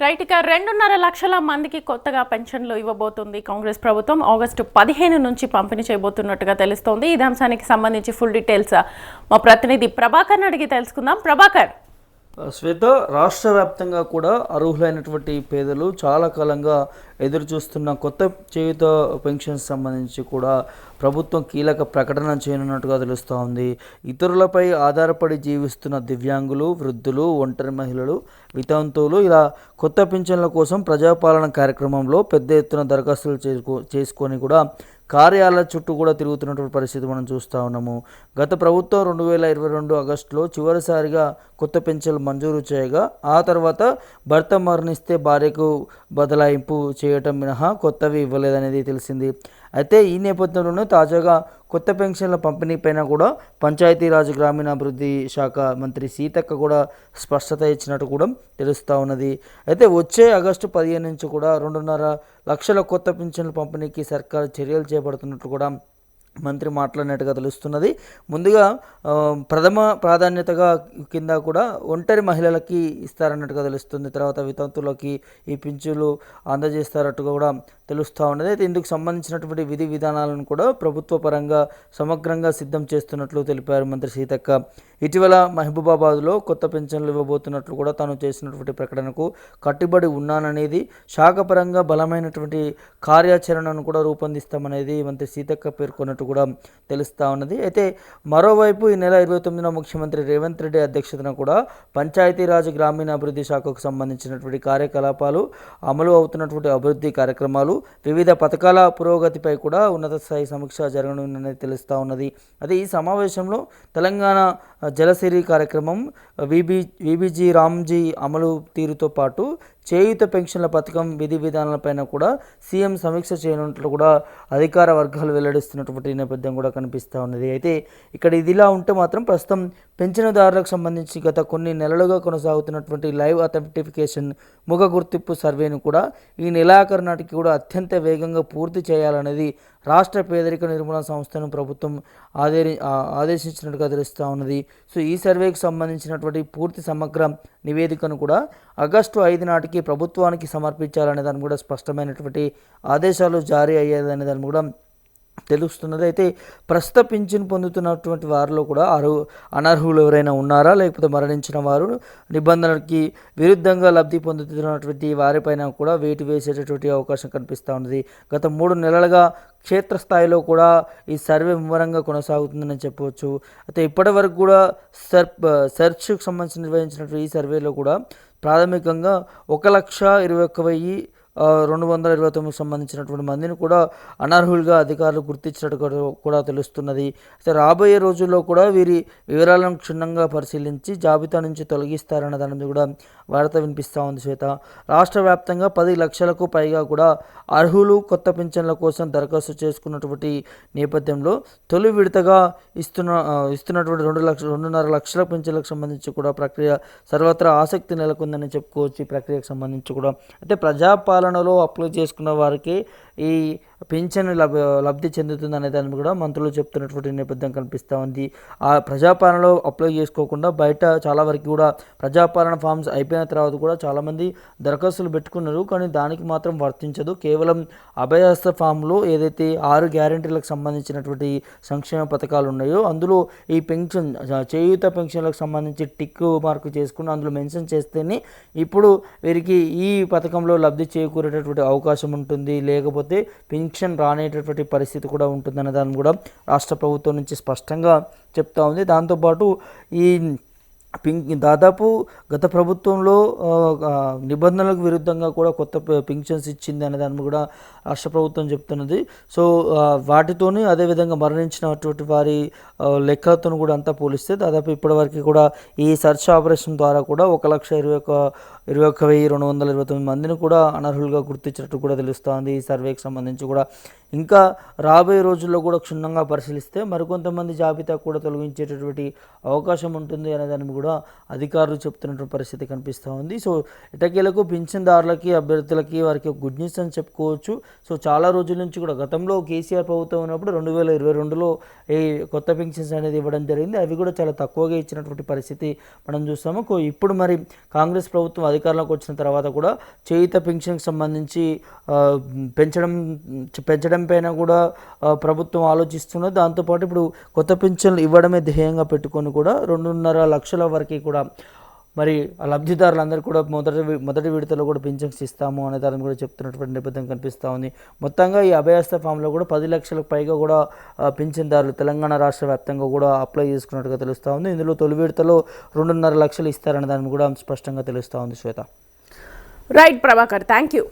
Right. ఇక 2.5 లక్షల మందికి కొత్తగా పెన్షన్లు ఇవ్వబోతుంది కాంగ్రెస్ ప్రభుత్వం. ఆగస్టు 15 నుంచి పంపిణీ చేయబోతున్నట్టుగా తెలుస్తోంది. ఇదే అంశానికి సంబంధించి ఫుల్ డీటెయిల్స్ మా ప్రతినిధి ప్రభాకర్ని అడిగి తెలుసుకుందాం. ప్రభాకర్. శ్వేత, రాష్ట్ర వ్యాప్తంగా కూడా అర్హులైనటువంటి పేదలు చాలా కాలంగా ఎదురు చూస్తున్న కొత్త చేయుత పెన్షన్ సంబంధించి కూడా ప్రభుత్వం కీలక ప్రకటన చేయనున్నట్టుగా తెలుస్తూ ఉంది. ఇతరులపై ఆధారపడి జీవిస్తున్న దివ్యాంగులు, వృద్ధులు, ఒంటరి మహిళలు, వితంతువులు ఇలా కొత్త పింఛన్ల కోసం ప్రజాపాలన కార్యక్రమంలో పెద్ద ఎత్తున దరఖాస్తులు చేసుకొని కూడా కార్యాలయాల చుట్టూ కూడా తిరుగుతున్నటువంటి పరిస్థితి మనం చూస్తూ ఉన్నాము. గత ప్రభుత్వం 2022 ఆగస్టులో చివరిసారిగా కొత్త పెన్షన్లు మంజూరు చేయగా ఆ తర్వాత భర్త మరణిస్తే భార్యకు బదలాయింపు చేయటం మినహా కొత్తవి ఇవ్వలేదనేది తెలిసింది. అయితే ఈ నేపథ్యంలోనే తాజాగా కొత్త పెన్షన్ల పంపిణీ పైన కూడా పంచాయతీరాజ్ గ్రామీణాభివృద్ధి శాఖ మంత్రి సీతక్క కూడా స్పష్టత ఇచ్చినట్టు కూడా తెలుస్తూ ఉన్నది. అయితే వచ్చే ఆగస్టు 15 నుంచి కూడా 2.5 లక్షల కొత్త పెన్షన్ల పంపిణీకి సర్కారు చర్యలు చేపడుతున్నట్టు కూడా మంత్రి మాట్లాడినట్టుగా తెలుస్తున్నది. ముందుగా ప్రథమ ప్రాధాన్యతగా కింద కూడా ఒంటరి మహిళలకి ఇస్తారన్నట్టుగా తెలుస్తుంది. తర్వాత వితంతువులకి ఈ పింఛన్లు అందజేస్తారట్టుగా కూడా తెలుస్తూ ఉన్నది. అయితే ఇందుకు సంబంధించినటువంటి విధి విధానాలను కూడా ప్రభుత్వ పరంగా సమగ్రంగా సిద్ధం చేస్తున్నట్లు తెలిపారు మంత్రి సీతక్క. ఇటీవల మహబూబాబాద్లో కొత్త పెన్షన్లు ఇవ్వబోతున్నట్లు కూడా తాను చేసినటువంటి ప్రకటనకు కట్టుబడి ఉన్నాననేది, శాఖపరంగా బలమైనటువంటి కార్యాచరణను కూడా రూపొందిస్తామనేది మంత్రి సీతక్క పేర్కొన్నట్టు కూడా తెలుస్తూ ఉన్నది. అయితే మరోవైపు ఈ నెల 29న ముఖ్యమంత్రి రేవంత్ రెడ్డి అధ్యక్షతన కూడా పంచాయతీరాజ్ గ్రామీణాభివృద్ధి శాఖకు సంబంధించినటువంటి కార్యకలాపాలు, అమలు అవుతున్నటువంటి అభివృద్ధి కార్యక్రమాలు, వివిధ పథకాల పురోగతిపై కూడా ఉన్నత స్థాయి సమీక్ష జరగనుందనేది తెలుస్తూ ఉన్నది. అదే ఈ సమావేశంలో తెలంగాణ జలసిరి కార్యక్రమం, విబిజీ రామ్జీ అమలు తీరుతో పాటు చేయూత పెన్షన్ల పథకం విధి విధానాలపైన కూడా సీఎం సమీక్ష చేయనున్నట్లు కూడా అధికార వర్గాలు వెల్లడిస్తున్నటువంటి నేపథ్యం కూడా కనిపిస్తూ ఉన్నది. అయితే ఇక్కడ ఇదిలా ఉంటే మాత్రం ప్రస్తుతం పెన్షన్దారులకు సంబంధించి గత కొన్ని నెలలుగా కొనసాగుతున్నటువంటి లైవ్ అథెంటిఫికేషన్ ముఖ గుర్తింపు సర్వేను కూడా ఈ నెలాఖరు నాటికి కూడా అత్యంత వేగంగా పూర్తి చేయాలనేది రాష్ట్ర పేదరిక నిర్మూలన సంస్థను ప్రభుత్వం ఆదేశించినట్టుగా తెలుస్తూ ఉన్నది. సో ఈ సర్వేకి సంబంధించినటువంటి పూర్తి సమగ్ర నివేదికను కూడా ఆగస్టు 5 నాటికి ప్రభుత్వానికి సమర్పించాలనే దాన్ని కూడా స్పష్టమైనటువంటి ఆదేశాలు జారీ అయ్యేదనే దాన్ని కూడా తెలుస్తున్నది. అయితే ప్రస్తుత పింఛన్ పొందుతున్నటువంటి వారిలో కూడా అనర్హులు ఎవరైనా ఉన్నారా, లేకపోతే మరణించిన వారు, నిబంధనలకి విరుద్ధంగా లబ్ధి పొందుతున్నటువంటి వారిపైన కూడా వేటు వేసేటటువంటి అవకాశం కనిపిస్తూ ఉన్నది. గత 3 నెలలుగా క్షేత్రస్థాయిలో కూడా ఈ సర్వే ముమ్మరంగా కొనసాగుతుందని చెప్పవచ్చు. అయితే ఇప్పటి వరకు కూడా సెర్చ్కి సంబంధించి నిర్వహించినటువంటి ఈ సర్వేలో కూడా ప్రాథమికంగా 1,21,229 సంబంధించినటువంటి మందిని కూడా అనర్హులుగా అధికారులు గుర్తించినట్టు కూడా తెలుస్తున్నది. అయితే రాబోయే రోజుల్లో కూడా వీరి వివరాలను క్షుణ్ణంగా పరిశీలించి జాబితా నుంచి తొలగిస్తారన్న దాని కూడా వార్త వినిపిస్తూ ఉంది. శ్వేత, రాష్ట్ర వ్యాప్తంగా 10 లక్షలకు పైగా కూడా అర్హులు కొత్త పింఛన్ల కోసం దరఖాస్తు చేసుకున్నటువంటి నేపథ్యంలో తొలి విడతగా ఇస్తున్నటువంటి 2.5 లక్షల పింఛన్లకు సంబంధించి కూడా ప్రక్రియ సర్వత్రా ఆసక్తి నెలకొందని చెప్పుకోవచ్చు. ఈ ప్రక్రియకు సంబంధించి కూడా అయితే ప్రజాపాలనలో అప్లై చేసుకున్న వారికి ఈ పింఛన్ లబ్ధి చెందుతుంది అనే దాన్ని కూడా మంత్రులు చెప్తున్నటువంటి నేపథ్యం కనిపిస్తూ ఉంది. ఆ ప్రజాపాలనలో అప్లై చేసుకోకుండా బయట చాలా వరకు కూడా ప్రజాపాలన ఫామ్స్ అయిపోయిన తర్వాత కూడా చాలామంది దరఖాస్తులు పెట్టుకున్నారు, కానీ దానికి మాత్రం వర్తించదు. కేవలం అభయహస్త ఫామ్లో ఏదైతే 6 గ్యారెంటీలకు సంబంధించినటువంటి సంక్షేమ పథకాలు ఉన్నాయో అందులో ఈ పెన్షన్ చేయూత పెన్షన్లకు సంబంధించి టిక్ మార్కు చేసుకుని అందులో మెన్షన్ చేస్తేనే ఇప్పుడు వీరికి ఈ పథకంలో లబ్ధి చేకూరేటటువంటి అవకాశం ఉంటుంది, లేకపోతే పెన్షన్ రానేటటువంటి పరిస్థితి కూడా ఉంటుందనే దాన్ని కూడా రాష్ట్ర ప్రభుత్వం నుంచి స్పష్టంగా చెప్తా ఉంది. దాంతోపాటు ఈ దాదాపు గత ప్రభుత్వంలో నిబంధనలకు విరుద్ధంగా కూడా కొత్త పింఛన్స్ ఇచ్చింది అనే దాన్ని కూడా రాష్ట్ర ప్రభుత్వం చెప్తున్నది. సో వాటితోని అదేవిధంగా మరణించినటువంటి వారి లెక్కలతో కూడా అంతా పోలిస్తే దాదాపు ఇప్పటివరకు కూడా ఈ సర్చ్ ఆపరేషన్ ద్వారా కూడా 1,21,229 మందిని కూడా అనర్హులుగా గుర్తించినట్టు కూడా తెలుస్తోంది. ఈ సర్వేకి సంబంధించి కూడా ఇంకా రాబోయే రోజుల్లో కూడా క్షుణ్ణంగా పరిశీలిస్తే మరికొంతమంది జాబితా కూడా తొలగించేటటువంటి అవకాశం ఉంటుంది అనే దాన్ని కూడా అధికారులు చెప్తున్నటువంటి పరిస్థితి కనిపిస్తూ ఉంది. సో ఎటకేలకు పింఛన్దారులకి అభ్యర్థులకి వారికి ఒక గుడ్ న్యూస్ అని చెప్పుకోవచ్చు. సో చాలా రోజుల నుంచి కూడా గతంలో కేసీఆర్ ప్రభుత్వం ఉన్నప్పుడు 2022లో ఈ కొత్త పింఛన్స్ అనేది ఇవ్వడం జరిగింది. అవి కూడా చాలా తక్కువగా ఇచ్చినటువంటి పరిస్థితి మనం చూస్తాము. ఇప్పుడు మరి కాంగ్రెస్ ప్రభుత్వం అధికారంలోకి వచ్చిన తర్వాత కూడా చేయూత పింఛన్కి సంబంధించి పెంచడం పైన కూడా ప్రభుత్వం ఆలోచిస్తున్నది. దాంతోపాటు ఇప్పుడు కొత్త పింఛన్లు ఇవ్వడమే ధ్యేయంగా పెట్టుకొని కూడా 2.5 లక్షల వరకు కూడా మరి ఆ లబ్ధిదారులందరూ కూడా మొదటి విడతలో కూడా పింఛన్స్ ఇస్తాము అనే దాన్ని కూడా చెప్తున్నటువంటి నేపథ్యం కనిపిస్తూ ఉంది. మొత్తంగా ఈ అభయహస్త ఫామ్లో కూడా 10 లక్షలకు పైగా కూడా పింఛన్దారులు తెలంగాణ రాష్ట్ర వ్యాప్తంగా కూడా అప్లై చేసుకున్నట్టుగా తెలుస్తూ ఉంది. ఇందులో తొలి విడతలో 2.5 లక్షలు ఇస్తారనే దాన్ని కూడా స్పష్టంగా తెలుస్తూ ఉంది. Shweta. Right Prabhakar, thank you.